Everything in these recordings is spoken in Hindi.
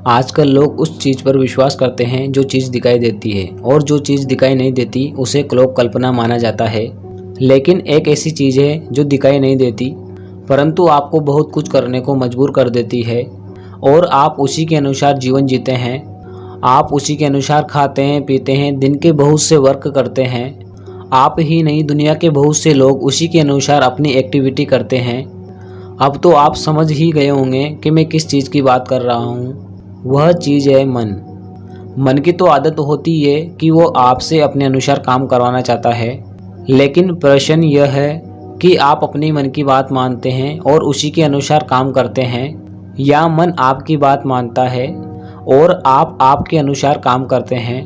आजकल लोग उस चीज़ पर विश्वास करते हैं जो चीज़ दिखाई देती है, और जो चीज़ दिखाई नहीं देती उसे लोक कल्पना माना जाता है। लेकिन एक ऐसी चीज़ है जो दिखाई नहीं देती परंतु आपको बहुत कुछ करने को मजबूर कर देती है, और आप उसी के अनुसार जीवन जीते हैं। आप उसी के अनुसार खाते हैं, पीते हैं, दिन के बहुत से वर्क करते हैं। आप ही नहीं, दुनिया के बहुत से लोग उसी के अनुसार अपनी एक्टिविटी करते हैं। अब तो आप समझ ही गए होंगे कि मैं किस चीज़ की बात कर रहा हूँ। वह चीज़ है मन। मन की तो आदत होती है कि वो आपसे अपने अनुसार काम करवाना चाहता है, लेकिन प्रश्न यह है कि आप अपने मन की बात मानते हैं और उसी के अनुसार काम करते हैं, या मन आपकी बात मानता है और आप आपके अनुसार काम करते हैं।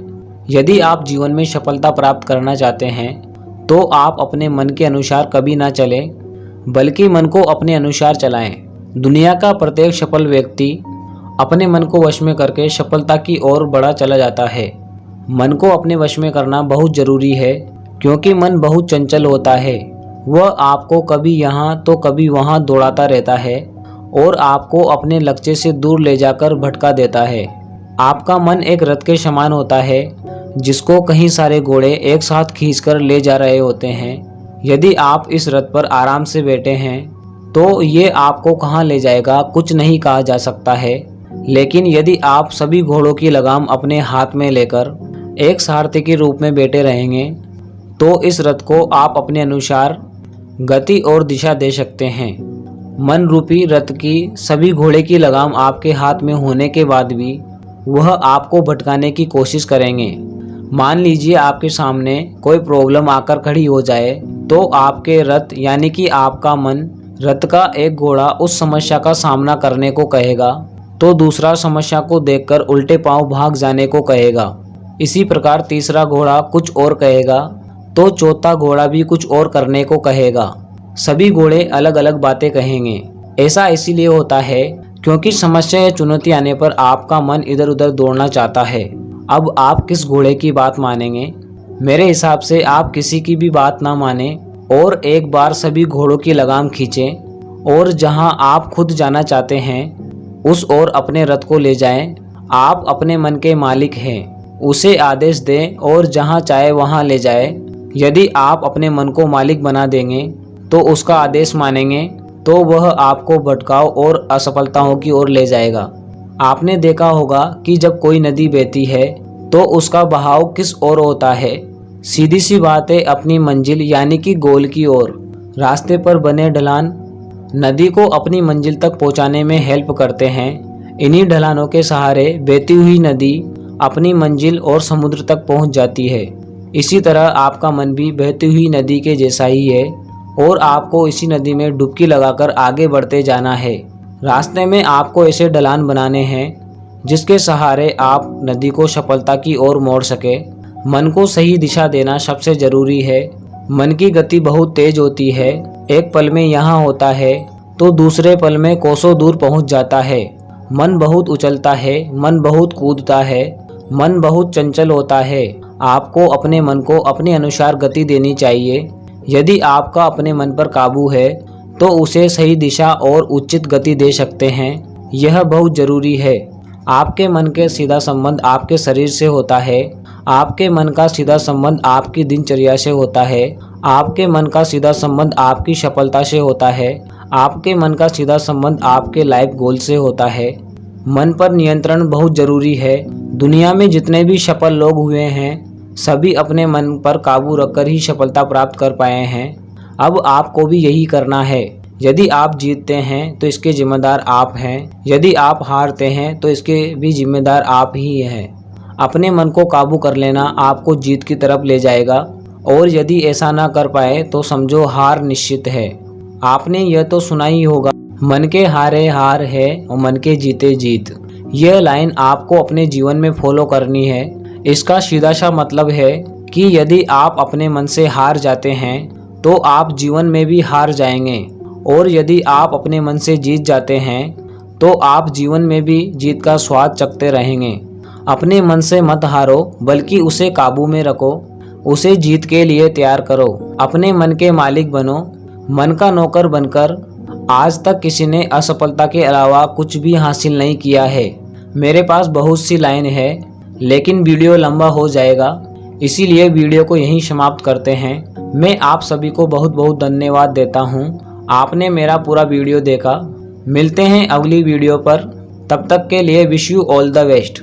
यदि आप जीवन में सफलता प्राप्त करना चाहते हैं तो आप अपने मन के अनुसार कभी ना चलें, बल्कि मन को अपने अनुसार चलाएं। दुनिया का प्रत्येक सफल व्यक्ति अपने मन को वश में करके सफलता की ओर बढ़ा चला जाता है। मन को अपने वश में करना बहुत ज़रूरी है, क्योंकि मन बहुत चंचल होता है। वह आपको कभी यहाँ तो कभी वहाँ दौड़ाता रहता है और आपको अपने लक्ष्य से दूर ले जाकर भटका देता है। आपका मन एक रथ के समान होता है जिसको कई सारे घोड़े एक साथ खींचकर ले जा रहे होते हैं। यदि आप इस रथ पर आराम से बैठे हैं तो ये आपको कहाँ ले जाएगा कुछ नहीं कहा जा सकता है, लेकिन यदि आप सभी घोड़ों की लगाम अपने हाथ में लेकर एक सारथी के रूप में बैठे रहेंगे तो इस रथ को आप अपने अनुसार गति और दिशा दे सकते हैं। मन रूपी रथ की सभी घोड़े की लगाम आपके हाथ में होने के बाद भी वह आपको भटकाने की कोशिश करेंगे। मान लीजिए आपके सामने कोई प्रॉब्लम आकर खड़ी हो जाए तो आपके रथ यानी कि आपका मन रथ का एक घोड़ा उस समस्या का सामना करने को कहेगा तो दूसरा समस्या को देखकर उल्टे पांव भाग जाने को कहेगा। इसी प्रकार तीसरा घोड़ा कुछ और कहेगा तो चौथा घोड़ा भी कुछ और करने को कहेगा। सभी घोड़े अलग अलग बातें कहेंगे। ऐसा इसीलिए होता है क्योंकि समस्या या चुनौती आने पर आपका मन इधर उधर दौड़ना चाहता है। अब आप किस घोड़े की बात मानेंगे? मेरे हिसाब से आप किसी की भी बात ना माने और एक बार सभी घोड़ों की लगाम खींचें और जहां आप खुद जाना चाहते हैं उस ओर अपने रथ को ले जाएं। आप अपने मन के मालिक हैं, उसे आदेश दें और जहां चाहे वहां ले जाए। यदि आप अपने मन को मालिक बना देंगे तो उसका आदेश मानेंगे तो वह आपको भटकाव और असफलताओं की ओर ले जाएगा। आपने देखा होगा कि जब कोई नदी बहती है तो उसका बहाव किस ओर होता है? सीधी सी बात है, अपनी मंजिल यानी कि गोल की ओर। रास्ते पर बने ढलान नदी को अपनी मंजिल तक पहुंचाने में हेल्प करते हैं। इन्हीं ढलानों के सहारे बहती हुई नदी अपनी मंजिल और समुद्र तक पहुंच जाती है। इसी तरह आपका मन भी बहती हुई नदी के जैसा ही है और आपको इसी नदी में डुबकी लगाकर आगे बढ़ते जाना है। रास्ते में आपको ऐसे ढलान बनाने हैं जिसके सहारे आप नदी को सफलता की ओर मोड़ सके। मन को सही दिशा देना सबसे जरूरी है। मन की गति बहुत तेज होती है। एक पल में यहाँ होता है तो दूसरे पल में कोसों दूर पहुँच जाता है। मन बहुत उछलता है, मन बहुत कूदता है, मन बहुत चंचल होता है। आपको अपने मन को अपने अनुसार गति देनी चाहिए। यदि आपका अपने मन पर काबू है तो उसे सही दिशा और उचित गति दे सकते हैं। यह बहुत जरूरी है। आपके मन के सीधा संबंध आपके शरीर से होता है। आपके मन का सीधा संबंध आपकी दिनचर्या से होता है। आपके मन का सीधा संबंध आपकी सफलता से होता है। आपके मन का सीधा संबंध आपके लाइफ गोल से होता है। मन पर नियंत्रण बहुत जरूरी है। दुनिया में जितने भी सफल लोग हुए हैं सभी अपने मन पर काबू रखकर ही सफलता प्राप्त कर पाए हैं। अब आपको भी यही करना है। यदि आप जीतते हैं तो इसके जिम्मेदार आप हैं, यदि आप हारते हैं तो इसके भी जिम्मेदार आप ही हैं। अपने मन को काबू कर लेना आपको जीत की तरफ ले जाएगा, और यदि ऐसा ना कर पाए तो समझो हार निश्चित है। आपने यह तो सुना ही होगा, मन के हारे हार है और मन के जीते जीत। यह लाइन आपको अपने जीवन में फॉलो करनी है। इसका सीधा सा मतलब है कि यदि आप अपने मन से हार जाते हैं तो आप जीवन में भी हार जाएंगे, और यदि आप अपने मन से जीत जाते हैं तो आप जीवन में भी जीत का स्वाद चखते रहेंगे। अपने मन से मत हारो, बल्कि उसे काबू में रखो। उसे जीत के लिए तैयार करो। अपने मन के मालिक बनो। मन का नौकर बनकर आज तक किसी ने असफलता के अलावा कुछ भी हासिल नहीं किया है। मेरे पास बहुत सी लाइन है लेकिन वीडियो लंबा हो जाएगा, इसीलिए वीडियो को यहीं समाप्त करते हैं। मैं आप सभी को बहुत बहुत धन्यवाद देता हूँ। आपने मेरा पूरा वीडियो देखा। मिलते हैं अगली वीडियो पर, तब तक के लिए wish you all the best.